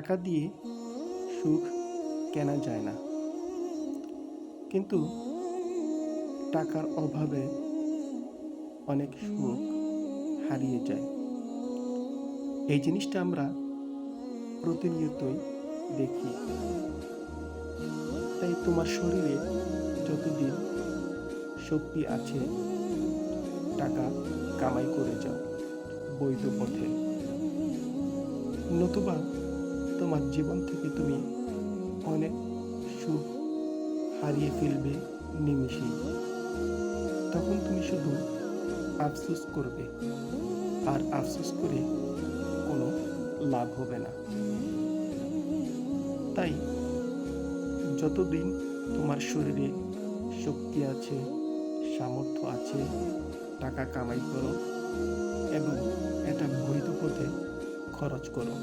টাকা দিয়ে সুখ কেনা যায় না, কিন্তু টাকার অভাবে অনেক সুখ হারিয়ে যায়। এই জিনিসটা আমরা প্রতিনিয়তই দেখি। তাই তোমার শরীরে যতদিন শক্তি আছে, টাকা কামাই করে যাও বৈধ পথে, নতুবা তোমার জীবন থেকে তুমি অনেক সুখ হারিয়ে ফেলবে নিমিষেই। তখন তুমি শুধু আফসোস করবে, আর আফসোস করে কোনো লাভ হবে না। তাই যতদিন তোমার শরীরে শক্তি আছে, সামর্থ্য আছে, টাকা কামাই করো এবং এটা বৈধ পথে খরচ করো।